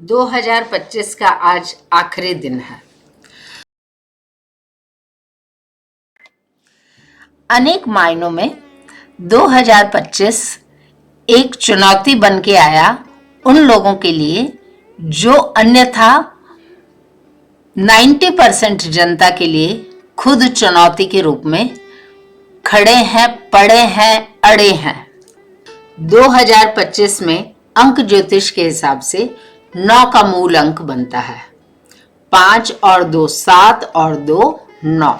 2025 का आज आखिरी दिन है। अनेक मायनों में 2025 एक चुनौती बन के आया उन लोगों के लिए जो अन्यथा 90% जनता के लिए खुद चुनौती के रूप में खड़े हैं, पड़े हैं, अड़े हैं। 2025 में अंक ज्योतिष के हिसाब से 9 का मूल अंक बनता है। 5 और 2 7 और 2 9।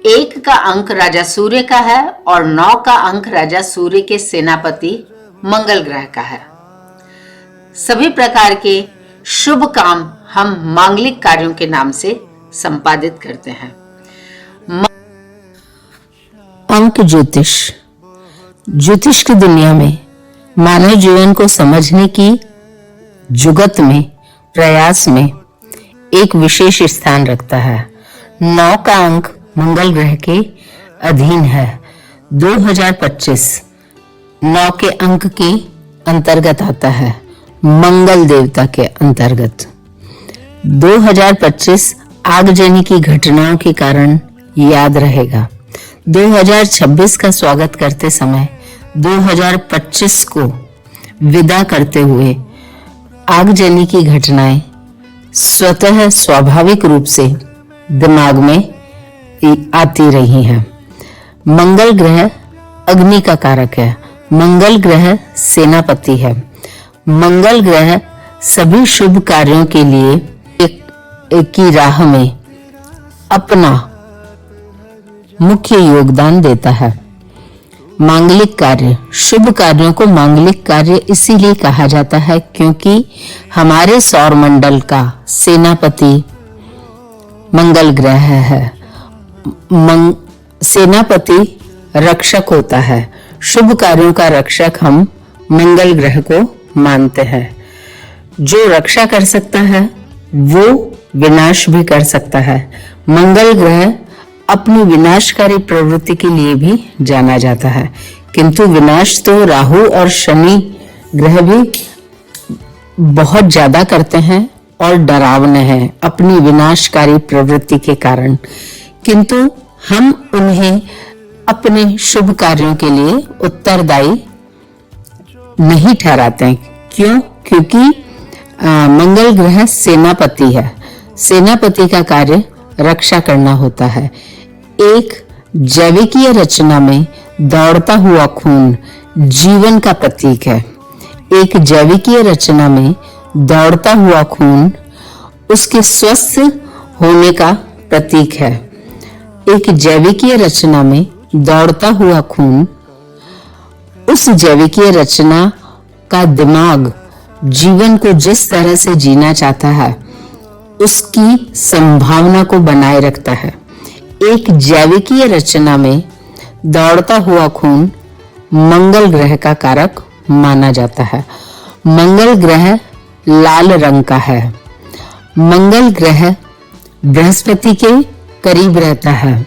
1 का अंक राजा सूर्य का है और 9 का अंक राजा सूर्य के सेनापति मंगल ग्रह का है। सभी प्रकार के शुभ काम हम मांगलिक कार्यों के नाम से संपादित करते हैं। अंक ज्योतिष ज्योतिष की दुनिया में मानव जीवन को समझने की जुगत में प्रयास में एक विशेष स्थान रखता है। 9 का अंक मंगल ग्रह के अधीन है। 2025 9 के अंक के अंतर्गत आता है, मंगल देवता के अंतर्गत। 2025 आगजनी की घटनाओं के कारण याद रहेगा। 2026 का स्वागत करते समय 2025 को विदा करते हुए आगजनी की घटनाएं स्वतः स्वाभाविक रूप से दिमाग में आती रही हैं। मंगल ग्रह अग्नि का कारक है। मंगल ग्रह सेनापति है। मंगल ग्रह सभी शुभ कार्यों के लिए एक की राह में अपना मुख्य योगदान देता है। मांगलिक कार्य, शुभ कार्यों को मांगलिक कार्य इसीलिए कहा जाता है क्योंकि हमारे सौर मंडल का सेनापति मंगल ग्रह है। सेनापति रक्षक होता है। शुभ कार्यों का रक्षक हम मंगल ग्रह को मानते हैं। जो रक्षा कर सकता है वो विनाश भी कर सकता है। मंगल ग्रह अपनी विनाशकारी प्रवृत्ति के लिए भी जाना जाता है, किंतु विनाश तो राहु और शनि ग्रह भी बहुत ज्यादा करते हैं और डरावने हैं अपनी विनाशकारी प्रवृत्ति के कारण, किंतु हम उन्हें अपने शुभ कार्यों के लिए उत्तरदायी नहीं ठहराते। क्यों? क्योंकि मंगल ग्रह सेनापति है। सेनापति का कार्य रक्षा करना होता है। एक जैविकीय रचना में दौड़ता हुआ खून जीवन का प्रतीक है। एक जैविकीय रचना में दौड़ता हुआ खून उसके स्वस्थ होने का प्रतीक है। एक जैविकीय रचना में दौड़ता हुआ खून उस जैविकीय रचना का दिमाग जीवन को जिस तरह से जीना चाहता है उसकी संभावना को बनाए रखता है। एक जैविकीय रचना में दौड़ता हुआ खून मंगल ग्रह का कारक माना जाता है। मंगल ग्रह लाल रंग का है। मंगल ग्रह बृहस्पति के करीब रहता है।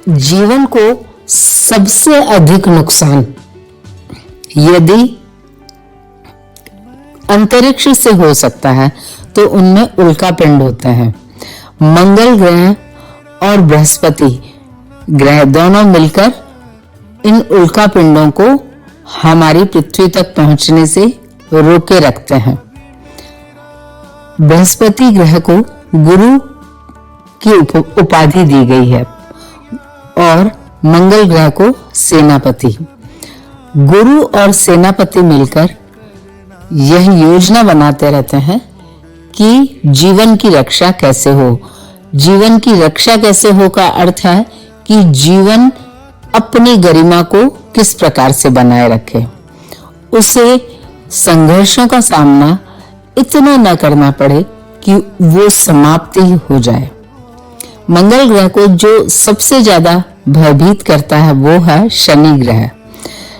जीवन को सबसे अधिक नुकसान यदि अंतरिक्ष से हो सकता है तो उनमें उल्का पिंड होते हैं। मंगल ग्रह और बृहस्पति ग्रह दोनों मिलकर इन उल्का पिंडों को हमारी पृथ्वी तक पहुंचने से रोके रखते हैं। बृहस्पति ग्रह को गुरु की उपाधि दी गई है और मंगल ग्रह को सेनापति। गुरु और सेनापति मिलकर यह योजना बनाते रहते हैं कि जीवन की रक्षा कैसे हो। जीवन की रक्षा कैसे हो का अर्थ है कि जीवन अपनी गरिमा को किस प्रकार से बनाए रखे, उसे संघर्षों का सामना इतना न करना पड़े कि वो समाप्ति हो जाए। मंगल ग्रह को जो सबसे ज्यादा भयभीत करता है वो है शनि ग्रह।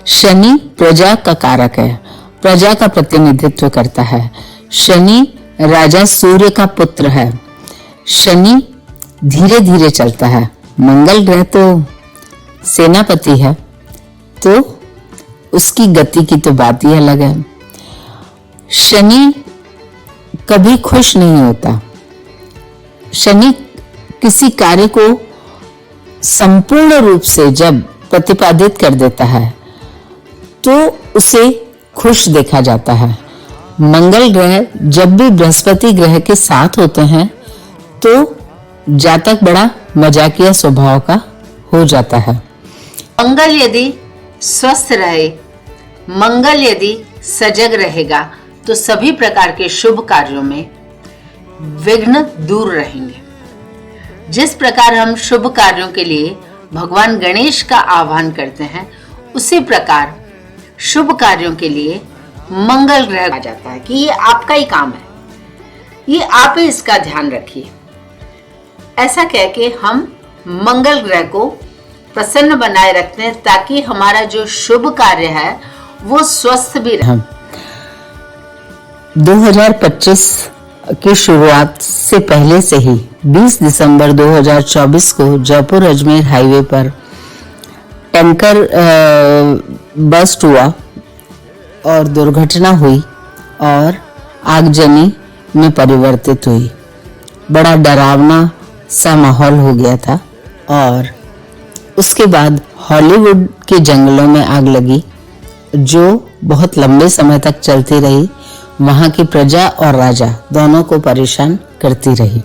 शनि प्रजा का कारक है, प्रजा का प्रतिनिधित्व करता है। शनि राजा सूर्य का पुत्र है। शनि धीरे धीरे चलता है। मंगल ग्रह तो सेनापति है तो उसकी गति की तो बात ही अलग है। शनि कभी खुश नहीं होता। शनि किसी कार्य को संपूर्ण रूप से जब प्रतिपादित कर देता है तो उसे खुश देखा जाता है। मंगल ग्रह जब भी बृहस्पति ग्रह के साथ होते हैं तो जातक बड़ा मजाकिया स्वभाव का हो जाता है। मंगल यदि स्वस्थ रहे, मंगल यदि सजग रहेगा तो सभी प्रकार के शुभ कार्यों में विघ्न दूर रहेंगे। जिस प्रकार हम शुभ कार्यों के लिए भगवान गणेश का आह्वान करते हैं, उसी प्रकार शुभ कार्यों के लिए मंगल ग्रह आ जाता है कि ये आपका ही काम है, ये आप ही इसका ध्यान रखिए। ऐसा कह के हम मंगल ग्रह को प्रसन्न बनाए रखते हैं ताकि हमारा जो शुभ कार्य है वो स्वस्थ भी रहे। 2025 की शुरुआत से पहले से ही 20 दिसंबर 2024 को जयपुर अजमेर हाईवे पर टैंकर बस्ट हुआ और दुर्घटना हुई और आगजनी में परिवर्तित हुई। बड़ा डरावना सा माहौल हो गया था और उसके बाद हॉलीवुड के जंगलों में आग लगी जो बहुत लंबे समय तक चलती रही। वहां की प्रजा और राजा दोनों को परेशान करती रही।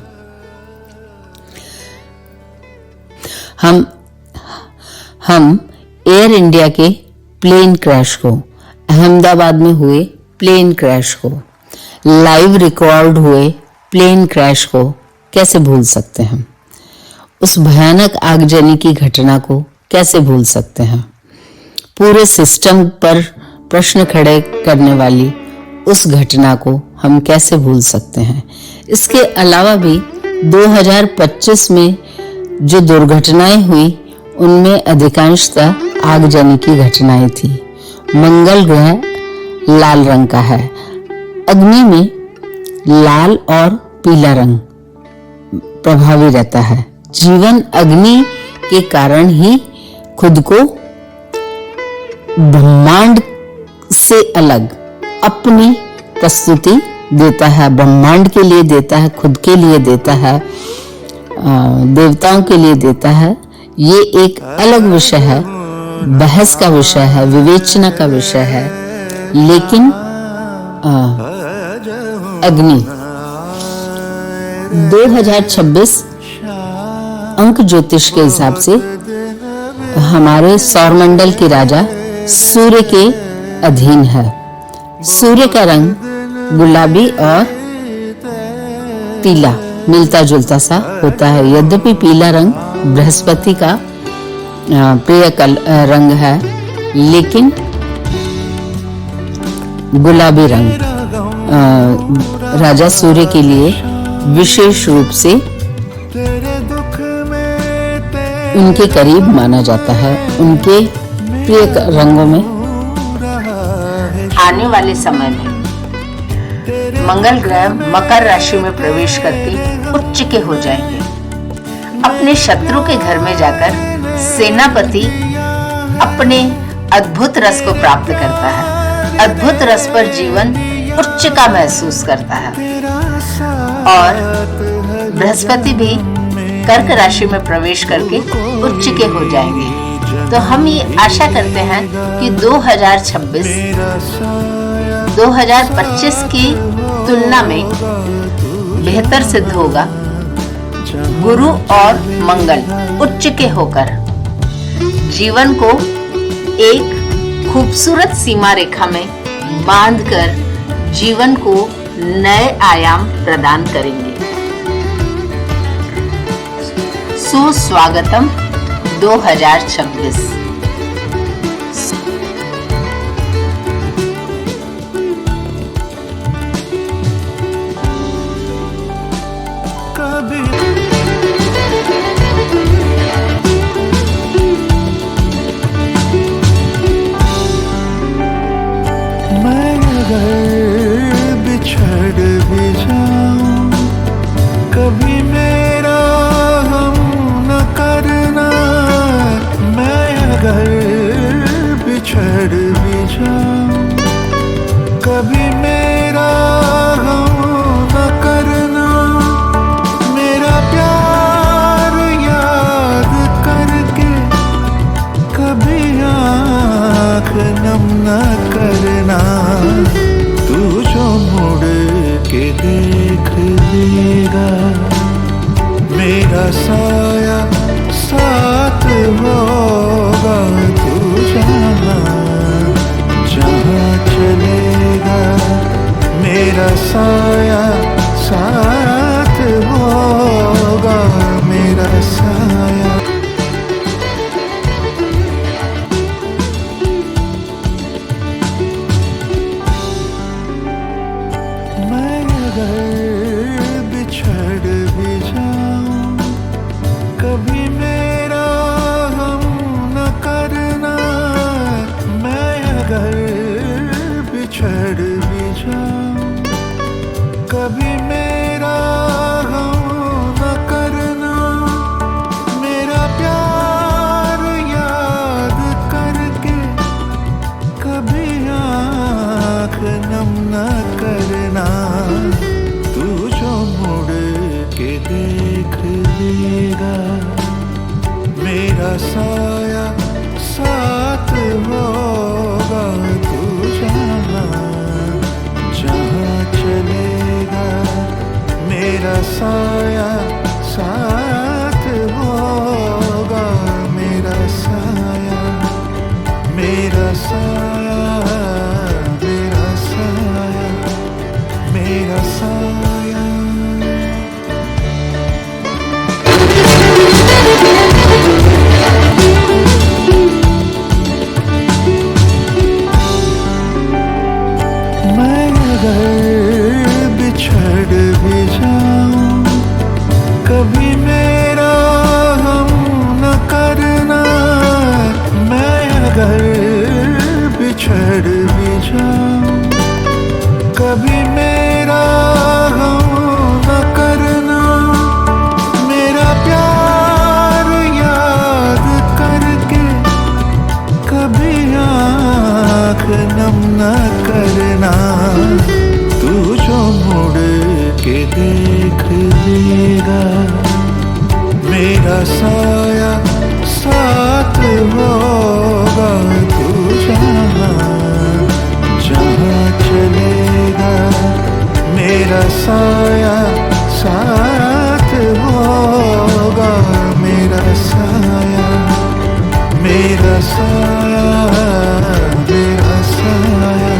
हम एयर इंडिया के प्लेन क्रैश को, अहमदाबाद में हुए प्लेन क्रैश को, लाइव रिकॉर्ड हुए प्लेन क्रैश को कैसे भूल सकते हैं? उस भयानक आगजनी की घटना को कैसे भूल सकते हैं? पूरे सिस्टम पर प्रश्न खड़े करने वाली उस घटना को हम कैसे भूल सकते हैं? इसके अलावा भी 2025 में जो दुर्घटनाएं हुई उनमें अधिकांशतः आगजनी की घटनाएं थी। मंगल ग्रह लाल रंग का है। अग्नि में लाल और पीला रंग प्रभावी रहता है। जीवन अग्नि के कारण ही खुद को ब्रह्मांड से अलग अपनी प्रस्तुति देता है, ब्रह्मांड के लिए देता है, खुद के लिए देता है, देवताओं के लिए देता है। ये एक अलग विषय है, बहस का विषय है, विवेचना का विषय है। लेकिन अग्नि 2026 अंक ज्योतिष के हिसाब से हमारे सौरमंडल के राजा सूर्य के अधीन है। सूर्य का रंग गुलाबी और पीला मिलता जुलता सा होता है। यद्यपि पीला रंग बृहस्पति का प्रिय रंग है, लेकिन गुलाबी रंग राजा सूर्य के लिए विशेष रूप से उनके करीब माना जाता है। उनके प्रिय रंगों में आने वाले समय में मंगल ग्रह मकर राशि में प्रवेश करके उच्च के हो जाएंगे। अपने शत्रु के घर में जाकर सेनापति अपने अद्भुत रस को प्राप्त करता है। अद्भुत रस पर जीवन उच्च का महसूस करता है। और बृहस्पति भी कर्क राशि में प्रवेश करके उच्च के हो जाएंगे। तो हम ये आशा करते हैं कि 2025 की तुलना में बेहतर सिद्ध होगा। गुरु और मंगल उच्च के होकर जीवन को एक खूबसूरत सीमा रेखा में बांधकर जीवन को नए आयाम प्रदान करेंगे। सुस्वागतम 2026। मैं अगर बिछड़ भी जाऊं, कभी मेरा गम न करना। मैं अगर बिछड़ भी जाऊं, कभी मेरा चलेगा मेरा साया साथ होगा मेरा साया। मैं अगर बिछड़ भी जाऊं कभी मेरा हम न करना। मैं अगर बिछड़ भी जाऊं कभी मेरा हम न करना। मेरा प्यार याद करके कभी आँख नम न करना। तू जो मुड़ के देख लेगा मेरा साया साथ होगा। तू जहाँ चलेगा मेरा साया साथ होगा मेरा साया। मेरा साया मेरा साया मेरा साया। मैं अगर बिछड़ भी जाऊं कभी मेरा हम न करना। मैं अगर बिछड़ भी जाऊं कभी मेरा हम न करना। मेरा प्यार याद करके कभी आँख नम न करना। तू जो मुड़ के देख लेगा मेरा साया साथ होगा। तू जहाँ चलेगा मेरा साया साथ होगा मेरा साया। मेरा साया मेरा साया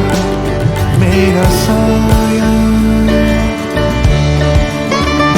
मेरा साया।